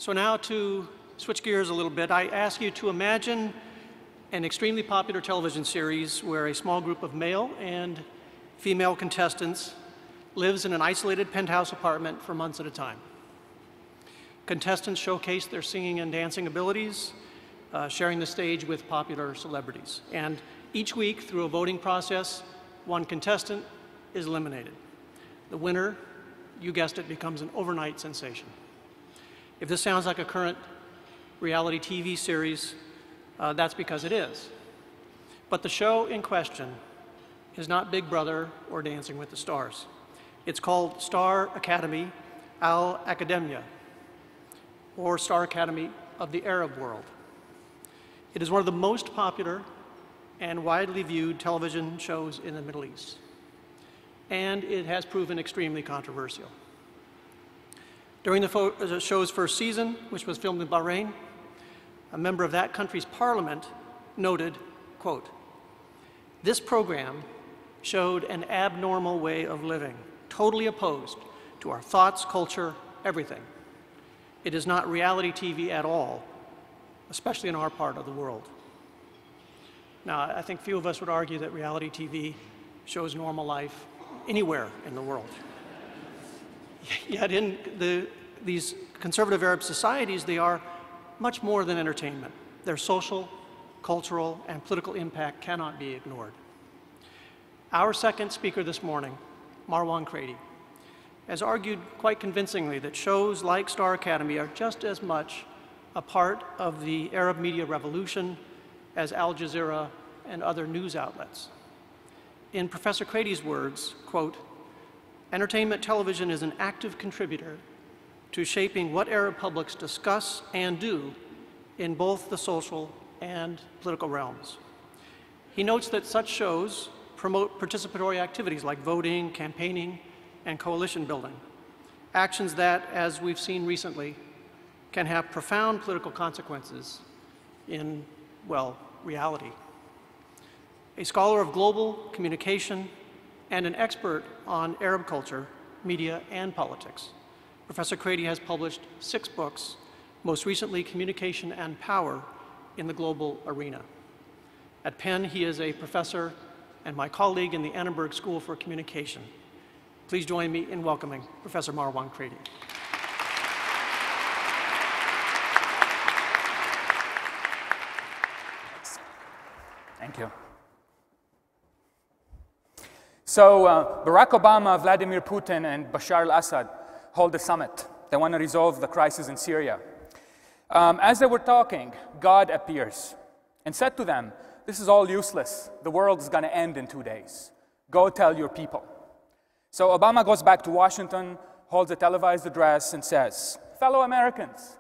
So now to switch gears a little bit, I ask you to imagine an extremely popular television series where a small group of male and female contestants lives in an isolated penthouse apartment for months at a time. Contestants showcase their singing and dancing abilities, sharing the stage with popular celebrities. And each week, through a voting process, one contestant is eliminated. The winner, you guessed it, becomes an overnight sensation. If this sounds like a current reality TV series, that's because it is. But the show in question is not Big Brother or Dancing with the Stars. It's called Star Academy Al Academia, or Star Academy of the Arab world. It is one of the most popular and widely viewed television shows in the Middle East, and it has proven extremely controversial. During the show's first season, which was filmed in Bahrain, a member of that country's parliament noted, quote, "This program showed an abnormal way of living, totally opposed to our thoughts, culture, everything. It is not reality TV at all, especially in our part of the world." Now, I think few of us would argue that reality TV shows normal life anywhere in the world. Yet in these conservative Arab societies, they are much more than entertainment. Their social, cultural, and political impact cannot be ignored. Our second speaker this morning, Marwan Kraidy, has argued quite convincingly that shows like Star Academy are just as much a part of the Arab media revolution as Al Jazeera and other news outlets. In Professor Kraidy's words, quote, "Entertainment television is an active contributor to shaping what Arab publics discuss and do in both the social and political realms." He notes that such shows promote participatory activities like voting, campaigning, and coalition building, actions that, as we've seen recently, can have profound political consequences in, well, reality. A scholar of global communication and an expert on Arab culture, media, and politics, Professor Kraidy has published 6 books, most recently Communication and Power in the Global Arena. At Penn, he is a professor and my colleague in the Annenberg School for Communication. Please join me in welcoming Professor Marwan Kraidy. Thank you. So Barack Obama, Vladimir Putin, and Bashar Assad hold a summit. They want to resolve the crisis in Syria. As they were talking, God appears and said to them, "This is all useless. The world is going to end in 2 days. Go tell your people." So Obama goes back to Washington, holds a televised address, and says, "Fellow Americans,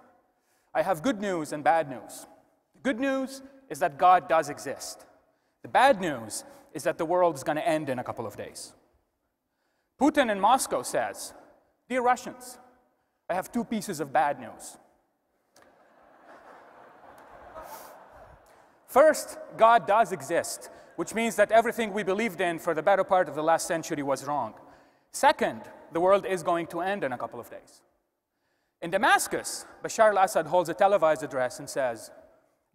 I have good news and bad news. The good news is that God does exist. The bad news is that the world is going to end in a couple of days." Putin in Moscow says, "Dear Russians, I have 2 pieces of bad news. First, God does exist, which means that everything we believed in for the better part of the last century was wrong. Second, the world is going to end in a couple of days." In Damascus, Bashar al-Assad holds a televised address and says,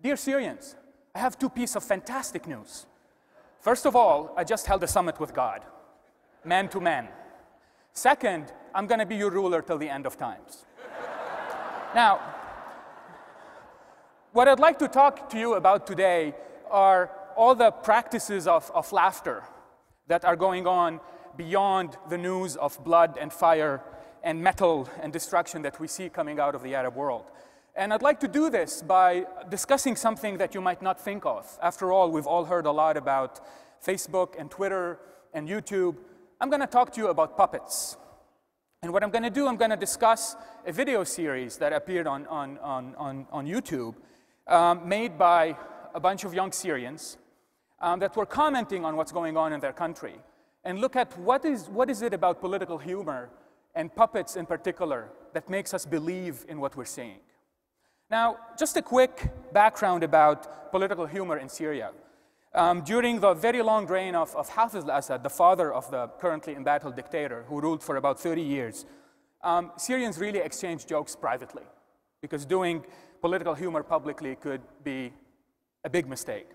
"Dear Syrians, I have 2 pieces of fantastic news. First of all, I just held a summit with God, man to man. Second, I'm going to be your ruler till the end of times." Now, what I'd like to talk to you about today are all the practices of laughter that are going on beyond the news of blood and fire and metal and destruction that we see coming out of the Arab world. And I'd like to do this by discussing something that you might not think of. After all, we've all heard a lot about Facebook and Twitter and YouTube. I'm going to talk to you about puppets. And what I'm going to do, I'm going to discuss a video series that appeared on YouTube, made by a bunch of young Syrians that were commenting on what's going on in their country, and look at what is it about political humor and puppets in particular that makes us believe in what we're seeing. Now, just a quick background about political humor in Syria. During the very long reign of Hafiz al-Assad, the father of the currently embattled dictator who ruled for about 30 years, Syrians really exchanged jokes privately. because doing political humor publicly could be a big mistake.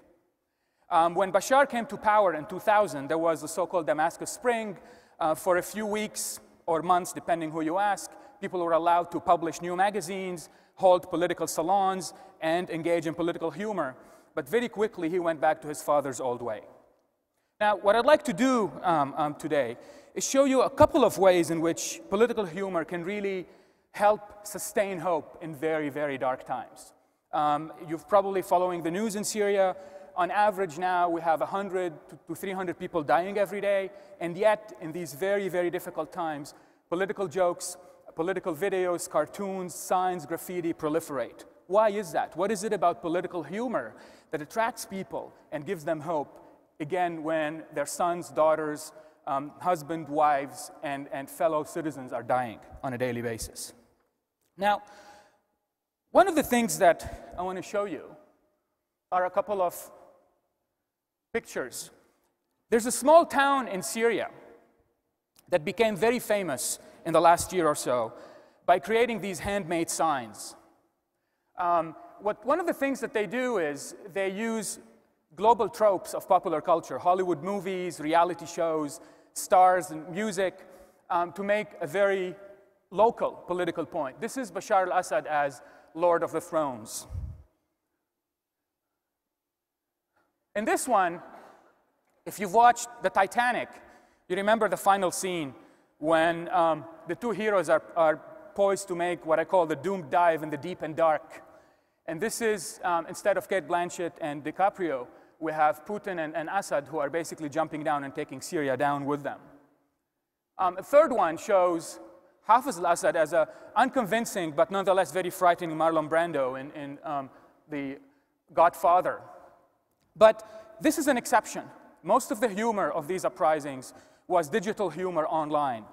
When Bashar came to power in 2000, there was the so-called Damascus Spring. For a few weeks or months, depending who you ask, people were allowed to publish new magazines, hold political salons, and engage in political humor. But very quickly, he went back to his father's old way. Now, what I'd like to do today is show you a couple of ways in which political humor can really help sustain hope in very, very dark times. You're probably following the news in Syria. On average now, we have 100 to 300 people dying every day, and yet, in these very, very difficult times, political jokes, political videos, cartoons, signs, graffiti proliferate. Why is that? What is it about political humor that attracts people and gives them hope, again, when their sons, daughters, husbands, wives, and fellow citizens are dying on a daily basis? Now, one of the things that I want to show you are a couple of pictures. There's a small town in Syria that became very famous in the last year or so by creating these handmade signs. One of the things that they do is they use global tropes of popular culture, Hollywood movies, reality shows, stars, and music, to make a very local political point. This is Bashar al-Assad as Lord of the Thrones. In this one, if you've watched the Titanic, you remember the final scene when the two heroes are poised to make what I call the doomed dive in the deep and dark. And this is, instead of Kate Blanchett and DiCaprio, we have Putin and Assad who are basically jumping down and taking Syria down with them. A third one shows Hafiz al-Assad as an unconvincing but nonetheless very frightening Marlon Brando in The Godfather. But this is an exception. Most of the humor of these uprisings was digital humor online.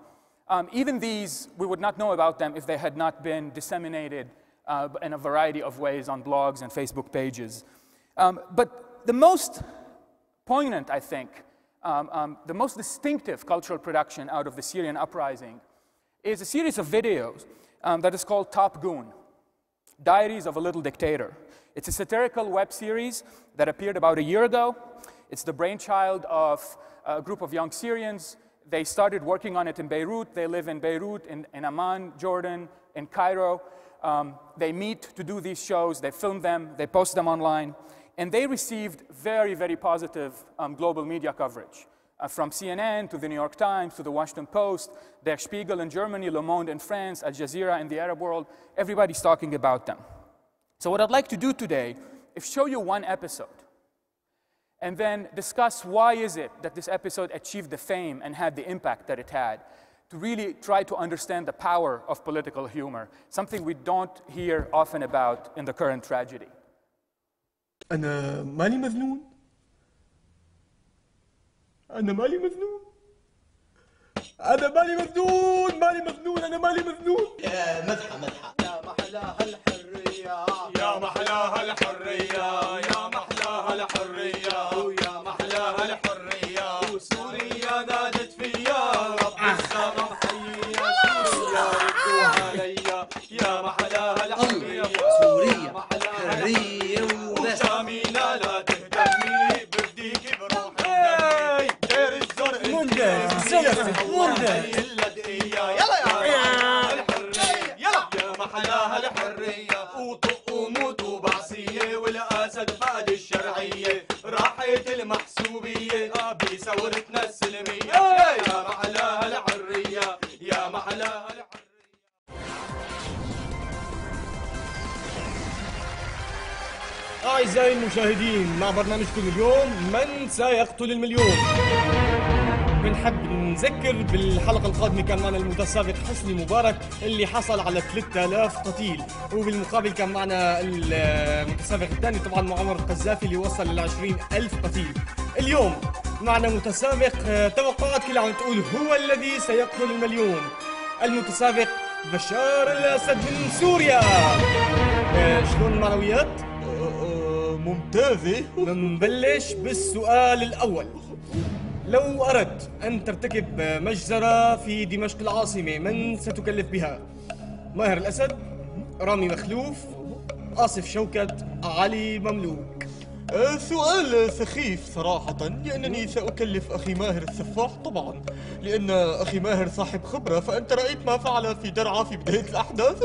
Even these, we would not know about them if they had not been disseminated in a variety of ways on blogs and Facebook pages. But the most poignant, I think, the most distinctive cultural production out of the Syrian uprising is a series of videos that is called Top Goon, Diaries of a Little Dictator. It's a satirical web series that appeared about a year ago. It's the brainchild of a group of young Syrians. They started working on it in Beirut. They live in Beirut, in Amman, Jordan, in Cairo. They meet to do these shows. They film them. They post them online. And they received very, very positive global media coverage. From CNN to the New York Times to the Washington Post, Der Spiegel in Germany, Le Monde in France, Al Jazeera in the Arab world, everybody's talking about them. So what I'd like to do today is show you one episode and then discuss why is it that this episode achieved the fame and had the impact that it had, to really try to understand the power of political humor, something we don't hear often about in the current tragedy. أنا ماني مجنون. أنا مالي مجنون. أنا مالي مجنون، مالي مجنون، أنا مالي مجنون. يا مدحة مدحة. يا محلاها الحرية. يا محلاها الحرية. يا محلاها الحرية. ويا محلاها الحرية. وسوريا نادت فيا رب السما محيية. سوريا ردوا عليا. يا محلاها الحرية. سوريا حرية وشامينا لا تهدمني بديك بروحي. دير الزرق إلا دقيقة. يلا يا الحرية. يا محلاها الحرية. وطق وموت وبعصية والأسد فاد الشرعية. راحت المحسوبية بثورتنا السلمية. يا محلاها الحرية. يا محلاها الحرية. أعزائي المشاهدين، مع برنامجكم اليوم من سيقتل المليون. بنحب نذكر بالحلقة القادمة كان معنا المتسابق حسني مبارك اللي حصل على 3000 قتيل، وبالمقابل كان معنا المتسابق الثاني طبعا معمر القذافي اللي وصل ل 20,000 قتيل. اليوم معنا متسابق توقعات كلها عم تقول هو الذي سيقتل المليون، المتسابق بشار الأسد من سوريا. شلون المعنويات؟ ممتازة. نبلش بالسؤال الأول. لو أردت أن ترتكب مجزرة في دمشق العاصمة من ستكلف بها؟ ماهر الأسد، رامي مخلوف، آصف شوكت، علي مملوك. سؤال سخيف صراحة، لأنني سأكلف أخي ماهر السفاح طبعا، لأن أخي ماهر صاحب خبرة، فأنت رأيت ما فعل في درعا في بداية الأحداث،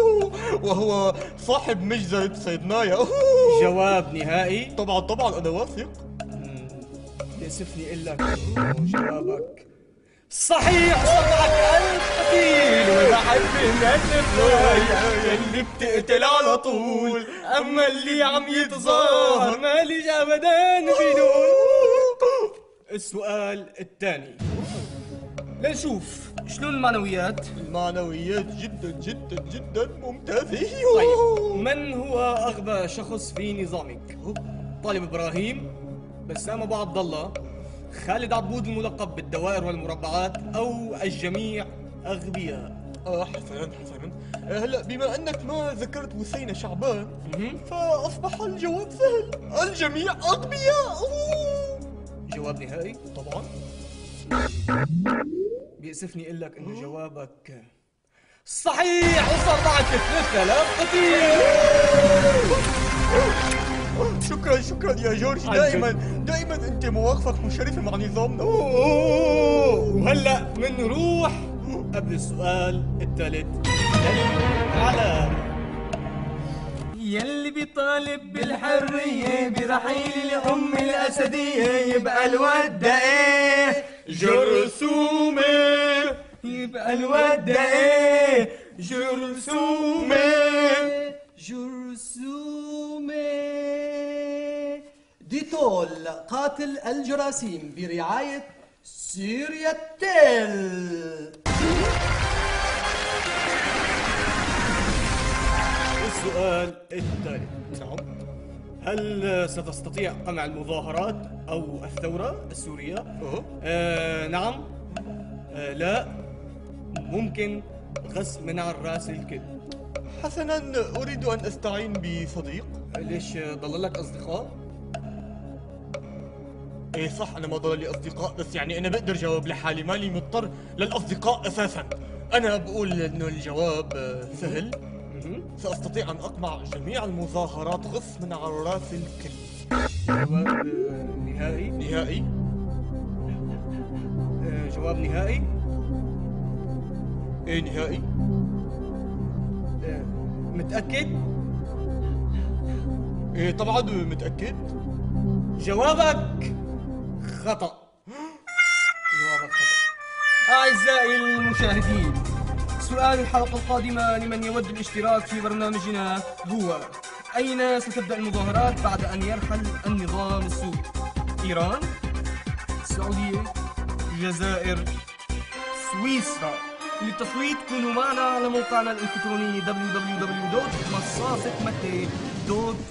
وهو صاحب مجزرة صيدنايا. جواب نهائي؟ طبعا طبعا أنا واثق. يأسفني أقول لك جوابك صحيح. صبعك ألف قتيل وبحب الناس اللي بتقتل على طول، أما اللي عم يتظاهر ماليش أبدا بدون. السؤال الثاني، لنشوف شلون المعنويات. المعنويات جدا جدا جدا ممتازة. طيب، من هو أغبى شخص في نظامك؟ طالب إبراهيم، بسام أبو عبد الله، خالد عبود الملقب بالدوائر والمربعات، أو الجميع أغبياء؟ حسنا حسنا. هلا بما أنك ما ذكرت وسينة شعبان فأصبح الجواب سهل، الجميع أغبياء. جواب نهائي؟ طبعا. بيأسفني أقول لك إنه جوابك صحيح، وصار معك 3000 قتيل. شكرا شكرا يا جورج، دائما انت مواقفك مشرفه مع نظامنا. وهلا منروح قبل السؤال الثالث للإعلام. يلي بيطالب بالحرية برحيل الأم الأسدية، يبقى الود ايه؟ جرثومة. يبقى الود ايه؟ جرثومة. جرثومة. ديتول قاتل الجراثيم برعاية سيريا تيل. السؤال الثالث، نعم، هل ستستطيع قمع المظاهرات أو الثورة السورية؟ نعم، لا، ممكن غص من على الراس الكل. حسنا، اريد ان استعين بصديق. ليش ضل لك أصدقاء؟ ايه صح، انا ما ضل لي اصدقاء، بس يعني انا بقدر جاوب لحالي، مالي مضطر للاصدقاء اساسا. انا بقول انه الجواب سهل، سأستطيع أن أقمع جميع المظاهرات غص من على راس الكل. جواب نهائي؟ نهائي؟ جواب نهائي؟ إيه نهائي؟ متأكد؟ إيه طبعا متأكد. جوابك خطأ. جوابك خطأ. أعزائي المشاهدين، سؤال الحلقة القادمة لمن يود الاشتراك في برنامجنا هو: أين ستبدأ المظاهرات بعد أن يرحل النظام السوري؟ إيران، السعودية، الجزائر، سويسرا. للتصويت كونوا معنا على موقعنا الإلكتروني www.مصاصتمتي.com.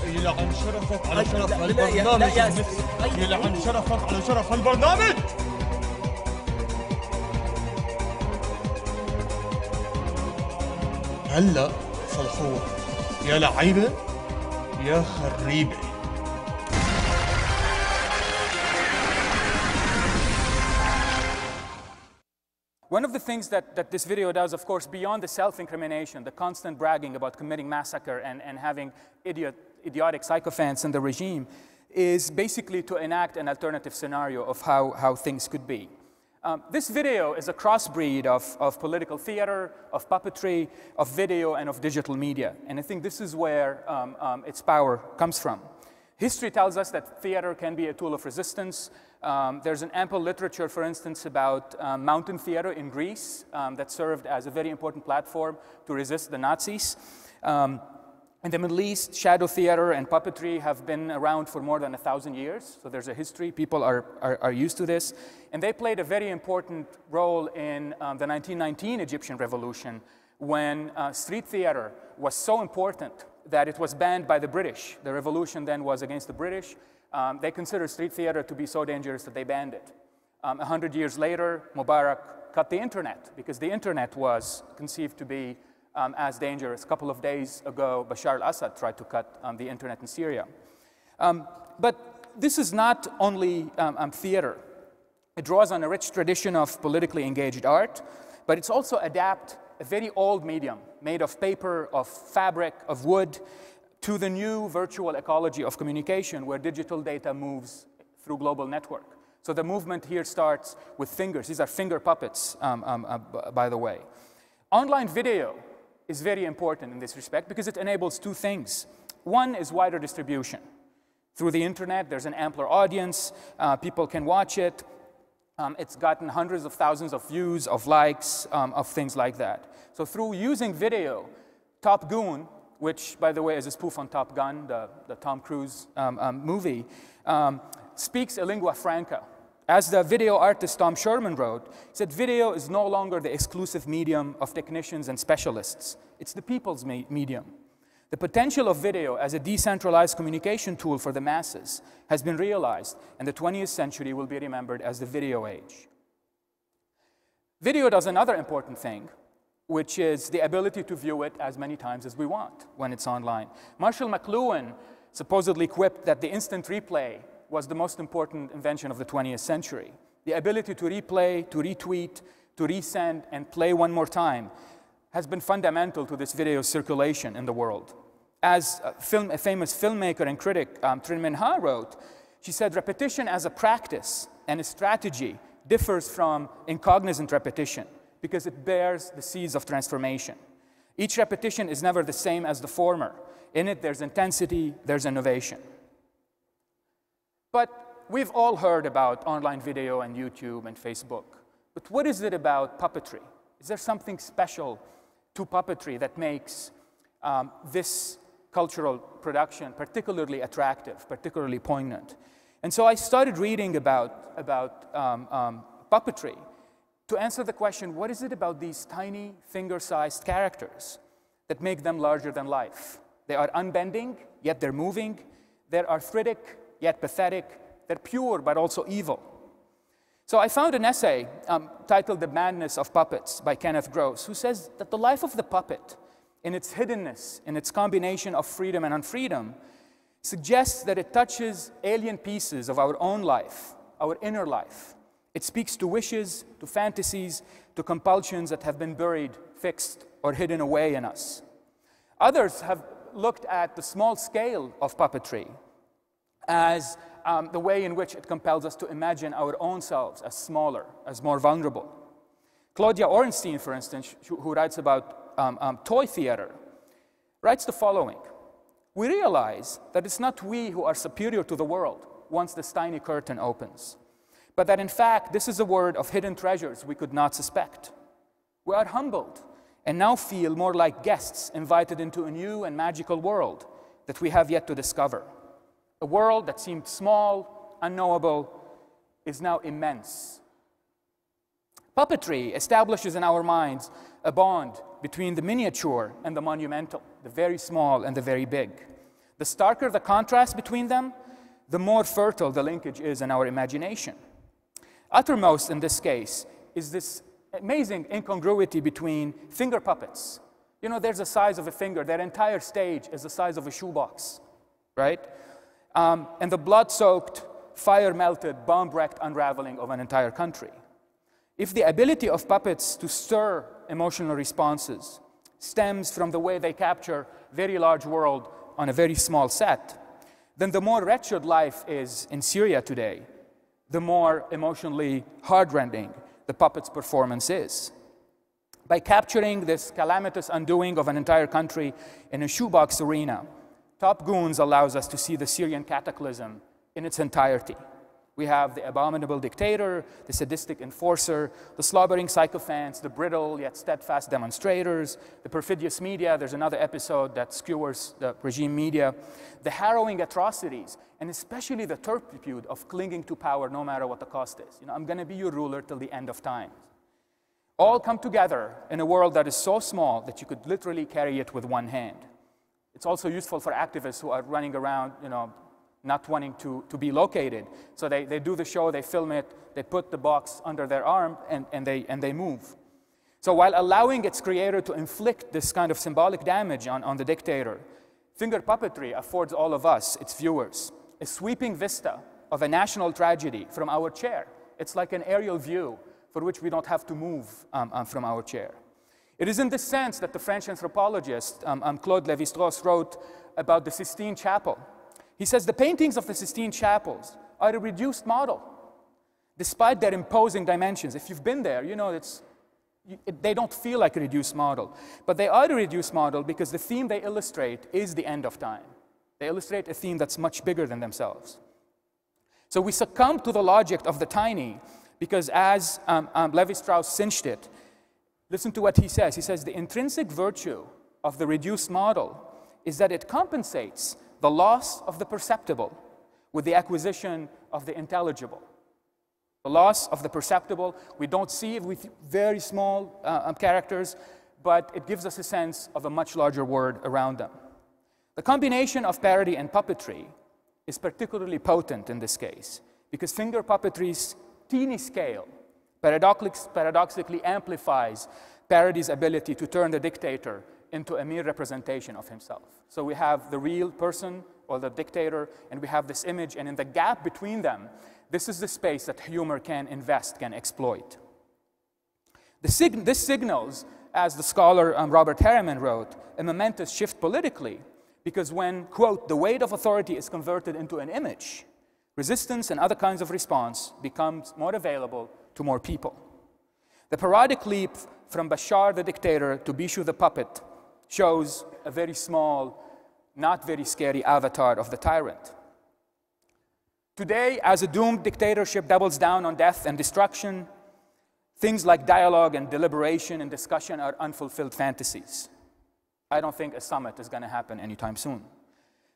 يلعن شرفك على شرف البرنامج. يلعن شرفك على شرف البرنامج. هلا صلحوها يا لعيبة يا خريبة. One of the things that this video does, of course, beyond the self-incrimination, the constant bragging about committing massacre and having idiotic sycophants in the regime, is basically to enact an alternative scenario of how things could be. This video is a crossbreed of political theater, of puppetry, of video, and of digital media. And I think this is where its power comes from. History tells us that theater can be a tool of resistance. There's an ample literature, for instance, about mountain theater in Greece that served as a very important platform to resist the Nazis. In the Middle East, shadow theater and puppetry have been around for more than 1,000 years. So there's a history. People are used to this. And they played a very important role in the 1919 Egyptian revolution, when street theater was so important that it was banned by the British. The revolution then was against the British. They considered street theater to be so dangerous that they banned it. 100 years later, Mubarak cut the internet, because the internet was conceived to be as dangerous. A couple of days ago, Bashar Assad tried to cut the internet in Syria. But this is not only theater. It draws on a rich tradition of politically engaged art, but it's also a very old medium made of paper, of fabric, of wood, to the new virtual ecology of communication where digital data moves through global network. So the movement here starts with fingers. These are finger puppets, by the way. Online video is very important in this respect because it enables two things. One is wider distribution. Through the internet, there's an ampler audience. People can watch it. It's gotten hundreds of thousands of views, of likes, of things like that. So through using video, Top Gun, which, by the way, is a spoof on Top Gun, the Tom Cruise movie, speaks a lingua franca. As the video artist Tom Sherman wrote, he said, video is no longer the exclusive medium of technicians and specialists. It's the people's medium. The potential of video as a decentralized communication tool for the masses has been realized, and the 20th century will be remembered as the video age. Video does another important thing, which is the ability to view it as many times as we want when it's online. Marshall McLuhan supposedly quipped that the instant replay was the most important invention of the 20th century. The ability to replay, to retweet, to resend, and play one more time has been fundamental to this video circulation in the world. As a famous filmmaker and critic, Trin Minh Ha wrote, she said, repetition as a practice and a strategy differs from incognizant repetition because it bears the seeds of transformation. Each repetition is never the same as the former. In it, there's intensity, there's innovation. But we've all heard about online video and YouTube and Facebook. But what is it about puppetry? Is there something special to puppetry that makes this cultural production particularly attractive, particularly poignant? And so I started reading about puppetry to answer the question, what is it about these tiny finger-sized characters that make them larger than life? They are unbending, yet they're moving. They're arthritic, yet pathetic. They're pure, but also evil. So I found an essay titled The Madness of Puppets by Kenneth Gross, who says that the life of the puppet, in its hiddenness, in its combination of freedom and unfreedom, suggests that it touches alien pieces of our own life, our inner life. It speaks to wishes, to fantasies, to compulsions that have been buried, fixed, or hidden away in us. Others have looked at the small scale of puppetry as the way in which it compels us to imagine our own selves as smaller, as more vulnerable. Claudia Orenstein, for instance, who writes about toy theater, writes the following. We realize that it's not we who are superior to the world once this tiny curtain opens, but that in fact this is a world of hidden treasures we could not suspect. We are humbled and now feel more like guests invited into a new and magical world that we have yet to discover. A world that seemed small, unknowable, is now immense. Puppetry establishes in our minds a bond between the miniature and the monumental, the very small and the very big. The starker the contrast between them, the more fertile the linkage is in our imagination. Uttermost in this case is this amazing incongruity between finger puppets. You know, there's the size of a finger. Their entire stage is the size of a shoebox, right? And the blood-soaked, fire-melted, bomb-wrecked unraveling of an entire country. If the ability of puppets to stir emotional responses stems from the way they capture a very large world on a very small set, then the more wretched life is in Syria today, the more emotionally heartrending the puppet's performance is. By capturing this calamitous undoing of an entire country in a shoebox arena, Top Goons allows us to see the Syrian cataclysm in its entirety. We have the abominable dictator, the sadistic enforcer, the slobbering sycophants, the brittle yet steadfast demonstrators, the perfidious media. There's another episode that skewers the regime media, the harrowing atrocities, and especially the turpitude of clinging to power no matter what the cost is. You know, I'm going to be your ruler till the end of time. All come together in a world that is so small that you could literally carry it with one hand. It's also useful for activists who are running around, you know, not wanting to be located. So they do the show, they film it, they put the box under their arm, and they move. So while allowing its creator to inflict this kind of symbolic damage on the dictator, finger puppetry affords all of us, its viewers, a sweeping vista of a national tragedy from our chair. It's like an aerial view for which we don't have to move from our chair. It is in this sense that the French anthropologist Claude Lévi-Strauss wrote about the Sistine Chapel. He says the paintings of the Sistine Chapels are a reduced model, despite their imposing dimensions. If you've been there, you know they don't feel like a reduced model. But they are a reduced model because the theme they illustrate is the end of time. They illustrate a theme that's much bigger than themselves. So we succumb to the logic of the tiny because as Lévi-Strauss cinched it, listen to what he says. He says the intrinsic virtue of the reduced model is that it compensates the loss of the perceptible with the acquisition of the intelligible. The loss of the perceptible, we don't see it with very small characters, but it gives us a sense of a much larger world around them. The combination of parody and puppetry is particularly potent in this case because finger puppetry's teeny scale paradoxically amplifies parody's ability to turn the dictator into a mere representation of himself. So we have the real person or the dictator, and we have this image, and in the gap between them, this is the space that humor can invest, can exploit. This signals, as the scholar Robert Harriman wrote, a momentous shift politically, because when, quote, the weight of authority is converted into an image, resistance and other kinds of response becomes more available to more people. The parodic leap from Bashar the dictator to Bishu the puppet shows a very small, not very scary avatar of the tyrant. Today, as a doomed dictatorship doubles down on death and destruction, things like dialogue and deliberation and discussion are unfulfilled fantasies. I don't think a summit is going to happen anytime soon.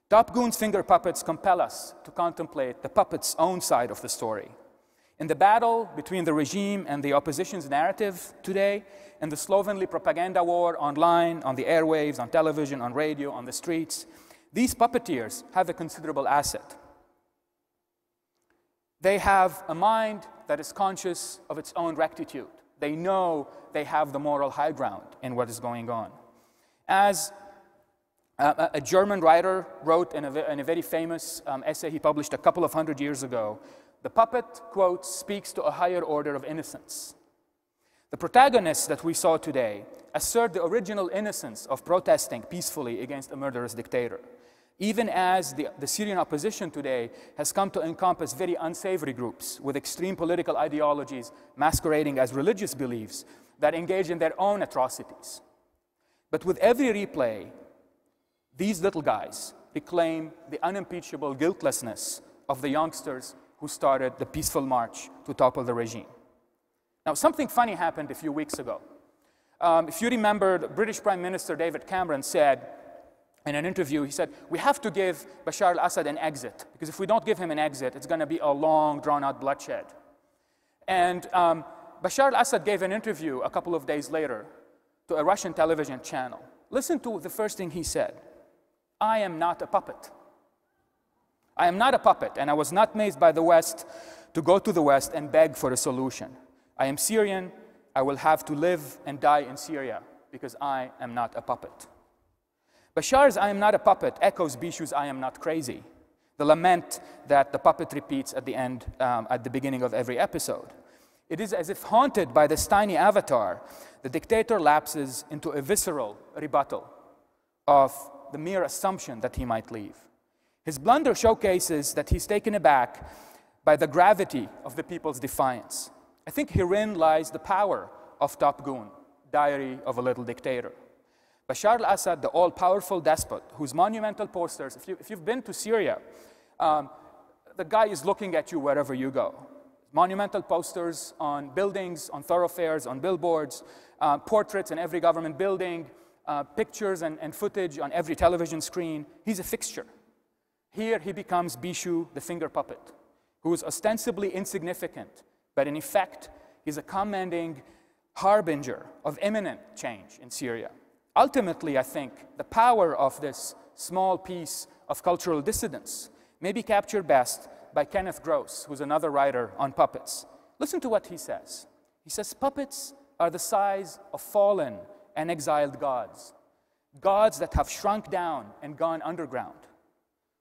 Top Goon's finger puppets compel us to contemplate the puppet's own side of the story. In the battle between the regime and the opposition's narrative today, in the slovenly propaganda war online, on the airwaves, on television, on radio, on the streets, these puppeteers have a considerable asset. They have a mind that is conscious of its own rectitude. They know they have the moral high ground in what is going on. As a German writer wrote in a very famous essay he published a couple of 100 years ago, the puppet, quote, speaks to a higher order of innocence. The protagonists that we saw today assert the original innocence of protesting peacefully against a murderous dictator, even as the Syrian opposition today has come to encompass very unsavory groups with extreme political ideologies masquerading as religious beliefs that engage in their own atrocities. But with every replay, these little guys reclaim the unimpeachable guiltlessness of the youngsters who started the peaceful march to topple the regime. Now, something funny happened a few weeks ago. If you remember, the British Prime Minister David Cameron said in an interview, he said, we have to give Bashar al-Assad an exit, because if we don't give him an exit, it's going to be a long, drawn-out bloodshed. And Bashar al-Assad gave an interview a couple of days later to a Russian television channel. Listen to the first thing he said. I am not a puppet. I am not a puppet, and I was not made by the West to go to the West and beg for a solution. I am Syrian. I will have to live and die in Syria because I am not a puppet. Bashar's I am not a puppet echoes Bishu's I am not crazy, the lament that the puppet repeats at the end, at the beginning of every episode. It is as if haunted by this tiny avatar, the dictator lapses into a visceral rebuttal of the mere assumption that he might leave. His blunder showcases that he's taken aback by the gravity of the people's defiance. I think herein lies the power of Top Goon, Diary of a Little Dictator. Bashar al-Assad, the all-powerful despot, whose monumental posters, if you've been to Syria, the guy is looking at you wherever you go. Monumental posters on buildings, on thoroughfares, on billboards, portraits in every government building, pictures and footage on every television screen. He's a fixture. Here he becomes Bishu, the finger puppet, who is ostensibly insignificant, but in effect, he's a commanding harbinger of imminent change in Syria. Ultimately, I think, the power of this small piece of cultural dissidence may be captured best by Kenneth Gross, who's another writer on puppets. Listen to what he says. He says, puppets are the size of fallen and exiled gods, gods that have shrunk down and gone underground,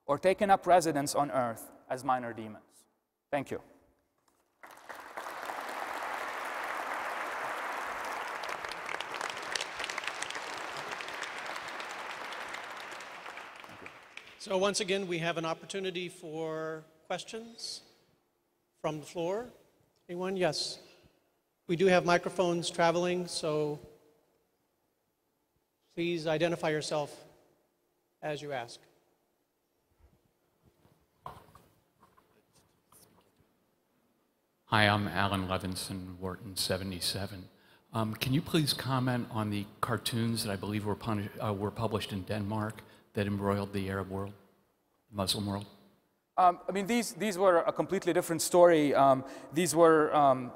or taken up residence on earth as minor demons. Thank you. So once again, we have an opportunity for questions from the floor. Anyone? Yes. We do have microphones traveling, so please identify yourself as you ask. Hi, I'm Alan Levinson, Wharton 77. Can you please comment on the cartoons that I believe were published in Denmark that embroiled the Arab world, Muslim world? I mean, these were a completely different story. These were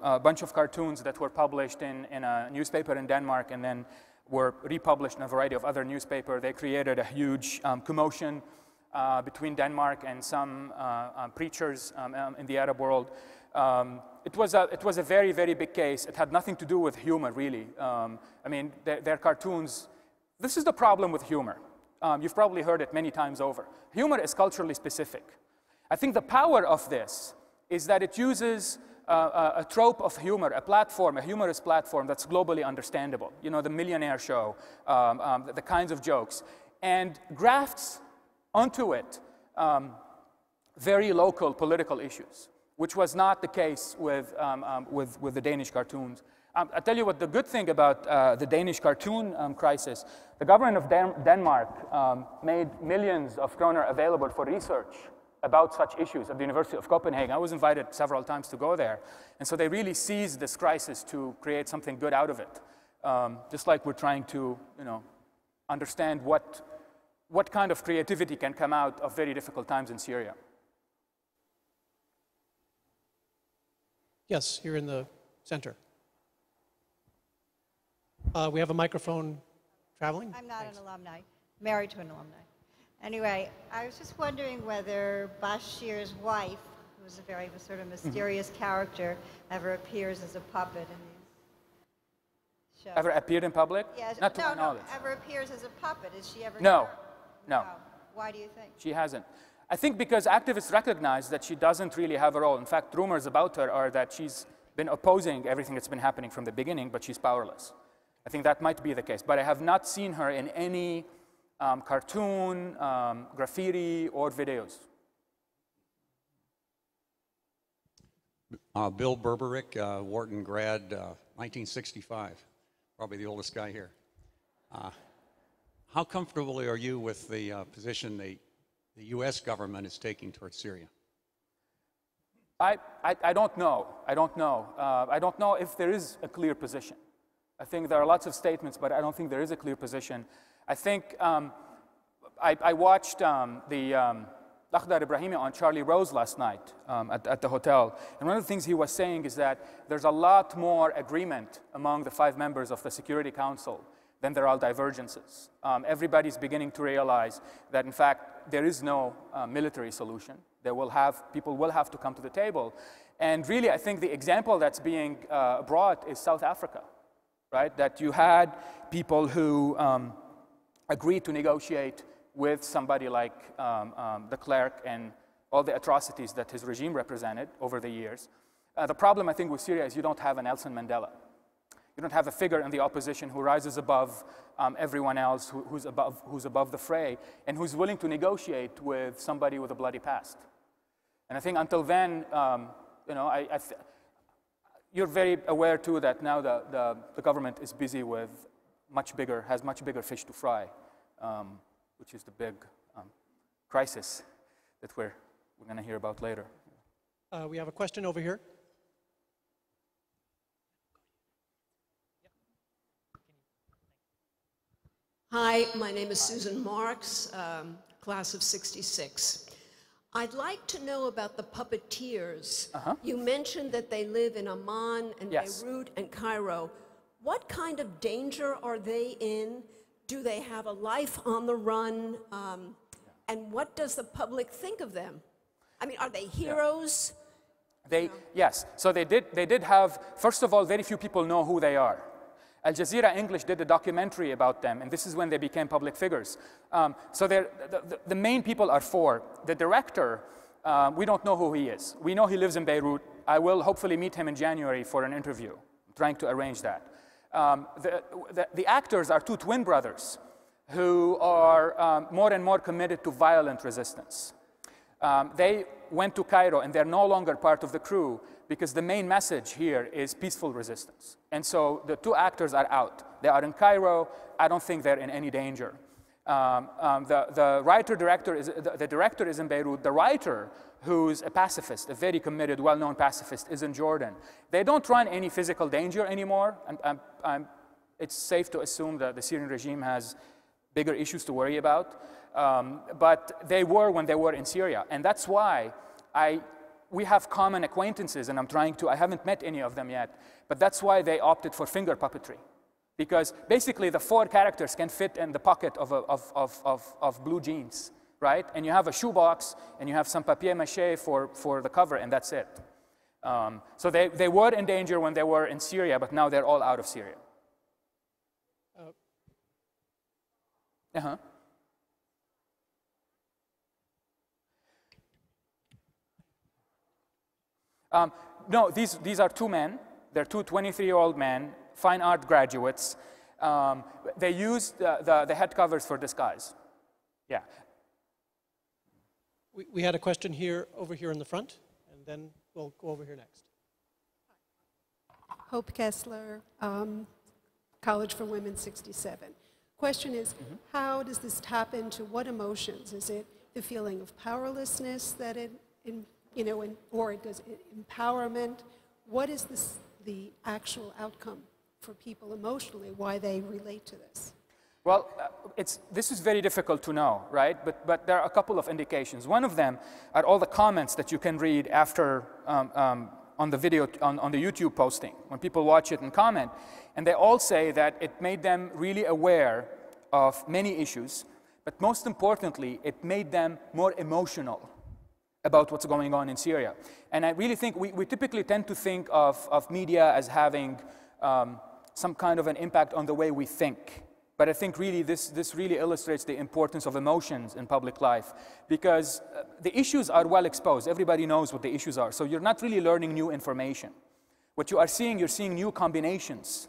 a bunch of cartoons that were published in a newspaper in Denmark and then were republished in a variety of other newspapers. They created a huge commotion between Denmark and some preachers in the Arab world. It was a very, very big case. It had nothing to do with humor, really. I mean, their cartoons, this is the problem with humor. You've probably heard it many times over. Humor is culturally specific. I think the power of this is that it uses a trope of humor, a platform, a humorous platform that's globally understandable. You know, the Millionaire Show, the kinds of jokes, and grafts onto it very local political issues, which was not the case with the Danish cartoons. I'll tell you what the good thing about the Danish cartoon crisis, the government of Denmark made millions of kroner available for research about such issues at the University of Copenhagen. I was invited several times to go there. And so they really seized this crisis to create something good out of it. Just like we're trying to, understand what kind of creativity can come out of very difficult times in Syria. Yes, here in the center. We have a microphone traveling. I'm not an alumni, married to an alumni. Anyway, I was just wondering whether Bashir's wife, who is a very sort of mysterious character, ever appears as a puppet in these shows. Ever appeared in public? Yes. Not to my knowledge. Ever appears as a puppet. Is she ever? No. No. Why do you think? She hasn't. I think because activists recognize that she doesn't really have a role. In fact, rumors about her are that she's been opposing everything that's been happening from the beginning, but she's powerless. I think that might be the case. But I have not seen her in any cartoon, graffiti, or videos. Bill Berberick, Wharton grad, 1965, probably the oldest guy here. How comfortable are you with the position the U.S. government is taking towards Syria? I don't know. I don't know. I don't know if there is a clear position. I think there are lots of statements, but I don't think there is a clear position. I think I watched the Lakhdar Ibrahimi on Charlie Rose last night at the hotel. And one of the things he was saying is that there's a lot more agreement among the 5 members of the Security Council than there are divergences. Everybody's beginning to realize that, in fact, there is no military solution. People will have to come to the table. And really, I think the example that's being brought is South Africa, right? That you had people who agreed to negotiate with somebody like de Klerk and all the atrocities that his regime represented over the years. The problem, I think, with Syria is you don't have a Nelson Mandela. You don't have a figure in the opposition who rises above everyone else, who's above the fray, and who's willing to with somebody with a bloody past. And I think until then, you're very aware too that now the government is busy with has much bigger fish to fry, which is the big crisis that we're going to hear about later. We have a question over here. Hi, my name is Susan Marks, class of '66. I'd like to know about the puppeteers. You mentioned that they live in Amman and Beirut and Cairo. What kind of danger are they in? Do they have a life on the run? And what does the public think of them? I mean, are they heroes? Yes, so they did have, first of all, very few people know who they are. Al Jazeera English did a documentary about them, and this is when they became public figures. So the main people are 4. The director, we don't know who he is. We know he lives in Beirut. I will hopefully meet him in January for an interview. I'm trying to arrange that. The actors are 2 twin brothers who are more and more committed to violent resistance. They went to Cairo, and they're no longer part of the crew because the main message here is peaceful resistance. And so the two actors are out. They are in Cairo. I don't think they're in any danger. The director is in Beirut. The writer, who's a pacifist, a very committed, well-known pacifist, is in Jordan. They don't run any physical danger anymore. It's safe to assume that the Syrian regime has bigger issues to worry about. But they were when they were in Syria. And that's why we have common acquaintances, and I haven't met any of them yet, but that's why they opted for finger puppetry. Because basically the four characters can fit in the pocket of blue jeans, right? And you have a shoebox, and you have some papier-mâché for the cover, and that's it. So they were in danger when they were in Syria, but now they're all out of Syria. No, these are two men. They're two 23-year-old men, fine art graduates. They used the head covers for disguise. Yeah. We had a question over here in the front, and then we'll go over here next. Hope Kessler, College for Women 67. Question is, how does this tap into what emotions? Is it the feeling of powerlessness that or it does empowerment? What is the actual outcome for people emotionally, why they relate to this? Well, this is very difficult to know, right? But there are a couple of indications. One of them are all the comments that you can read after on the video, on the YouTube posting, when people watch it and comment. And they all say that it made them really aware of many issues, but most importantly, it made them more emotional about what's going on in Syria. And I really think we typically tend to think of media as having some kind of an impact on the way we think. But I think really this really illustrates the importance of emotions in public life, because the issues are well exposed. Everybody knows what the issues are. So you're not really learning new information. What you are seeing, you're seeing new combinations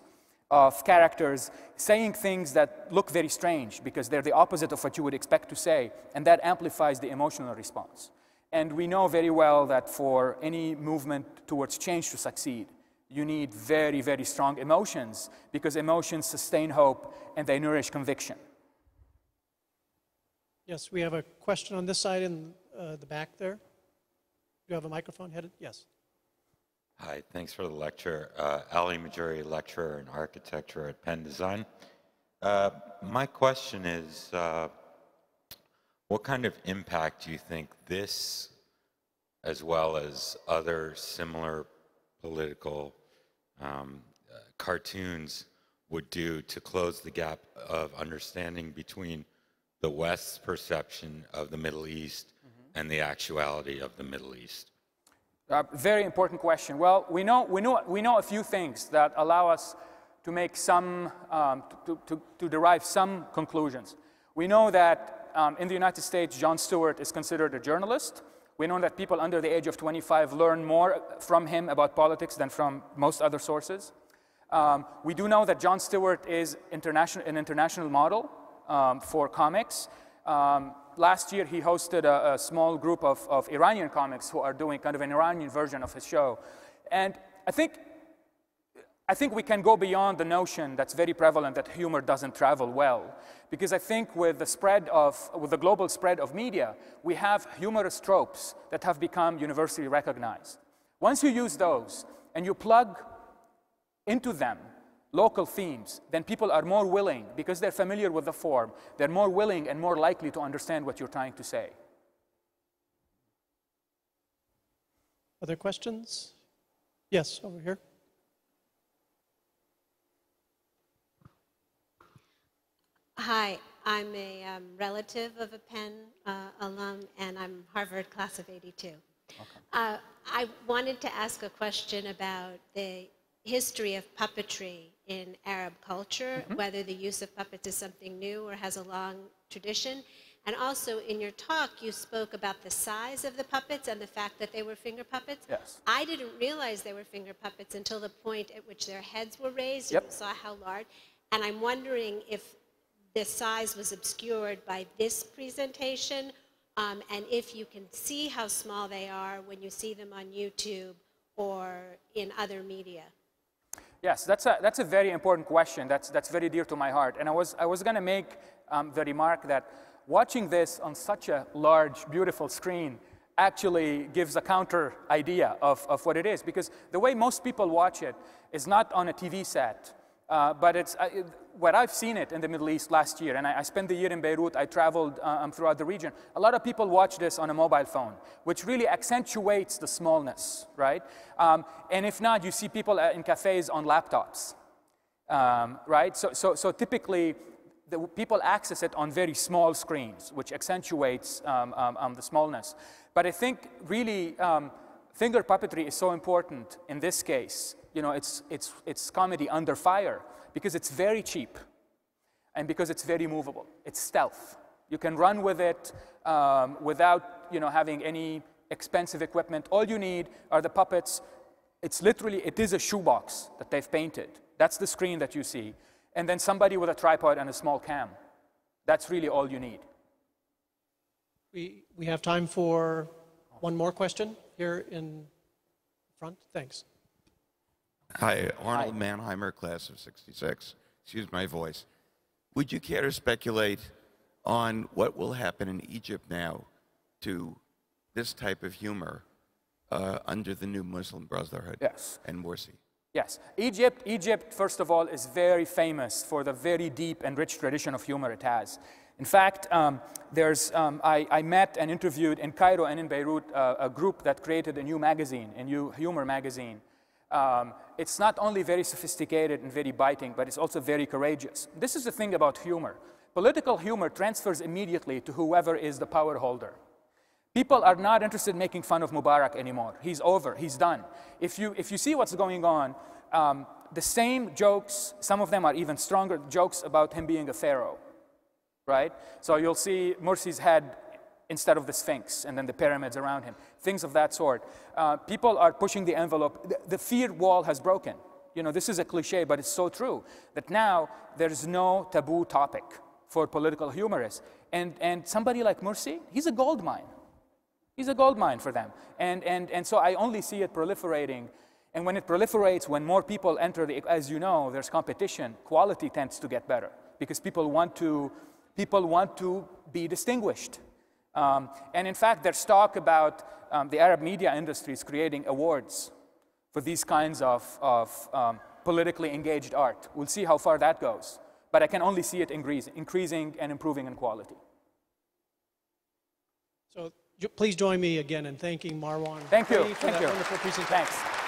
of characters saying things that look very strange because they're the opposite of what you would expect to say, and that amplifies the emotional response. And we know very well that for any movement towards change to succeed, you need very, very strong emotions, because emotions sustain hope and they nourish conviction. Yes, we have a question on this side in the back there. Do you have a microphone headed? Yes. Hi, thanks for the lecture. Ali Majuri, lecturer in architecture at Penn Design. My question is, what kind of impact do you think this, as well as other similar political cartoons, would do to close the gap of understanding between the West's perception of the Middle East and the actuality of the Middle East? Very important question. Well, we know a few things that allow us to make some, to derive some conclusions. We know that in the United States, Jon Stewart is considered a journalist. We know that people under the age of 25 learn more from him about politics than from most other sources. We do know that Jon Stewart is an international model for comics. Last year, he hosted a small group of Iranian comics who are doing kind of an Iranian version of his show. And I think we can go beyond the notion that's very prevalent that humor doesn't travel well. Because I think with the global spread of media, we have humorous tropes that have become universally recognized. Once you use those and you plug into them local themes, then people are more willing, because they're familiar with the form, they're more willing and more likely to understand what you're trying to say. Other questions? Yes, over here. Hi, I'm a relative of a Penn alum, and I'm Harvard class of '82. Okay. I wanted to ask a question about the history of puppetry in Arab culture, whether the use of puppets is something new or has a long tradition. And also in your talk, you spoke about the size of the puppets and the fact that they were finger puppets. Yes. I didn't realize they were finger puppets until the point at which their heads were raised. Yep. You saw how large. And I'm wondering if the size was obscured by this presentation, and if you can see how small they are when you see them on YouTube or in other media. Yes, that's a very important question. That's very dear to my heart. And I was going to make the remark that watching this on such a large, beautiful screen actually gives a counter idea of what it is, because the way most people watch it is not on a TV set, but it's where I've seen it in the Middle East last year, and I spent the year in Beirut. I traveled throughout the region. A lot of people watch this on a mobile phone, which really accentuates the smallness, right? And if not, you see people in cafes on laptops, right? So typically, the people access it on very small screens, which accentuates the smallness. But I think really finger puppetry is so important in this case. You know, it's comedy under fire because it's very cheap and because it's very movable. It's stealth. You can run with it without, you know, having any expensive equipment. All you need are the puppets. It's literally, it is a shoebox that they've painted. That's the screen that you see. And then somebody with a tripod and a small cam. That's really all you need. We have time for one more question here in front. Thanks. Hi, Arnold Mannheimer, class of '66. Excuse my voice. Would you care to speculate on what will happen in Egypt now to this type of humor under the new Muslim Brotherhood? Yes. And Morsi? Yes. Egypt, first of all, is very famous for the very deep and rich tradition of humor it has. In fact, I met and interviewed in Cairo and in Beirut a group that created a new magazine, a new humor magazine. It's not only very sophisticated and very biting, but it's also very courageous. This is the thing about humor. Political humor transfers immediately to whoever is the power holder. People are not interested in making fun of Mubarak anymore. He's over, he's done. If you see what's going on, the same jokes, some of them are even stronger jokes about him being a pharaoh, right? So you'll see Morsi's head instead of the Sphinx, and then the pyramids around him, things of that sort. People are pushing the envelope. The fear wall has broken. You know, this is a cliche, but it's so true, that now there's no taboo topic for political humorists. And somebody like Morsi, he's a gold mine. He's a gold mine for them. And so I only see it proliferating. And when it proliferates, when more people enter, as you know, there's competition, quality tends to get better because people want to be distinguished. And in fact, there's talk about the Arab media industries creating awards for these kinds of politically engaged art. We'll see how far that goes. But I can only see it increasing and improving in quality. So please join me again in thanking Marwan Thank you. Kraidy for Thank that you. wonderful presentation. Thanks.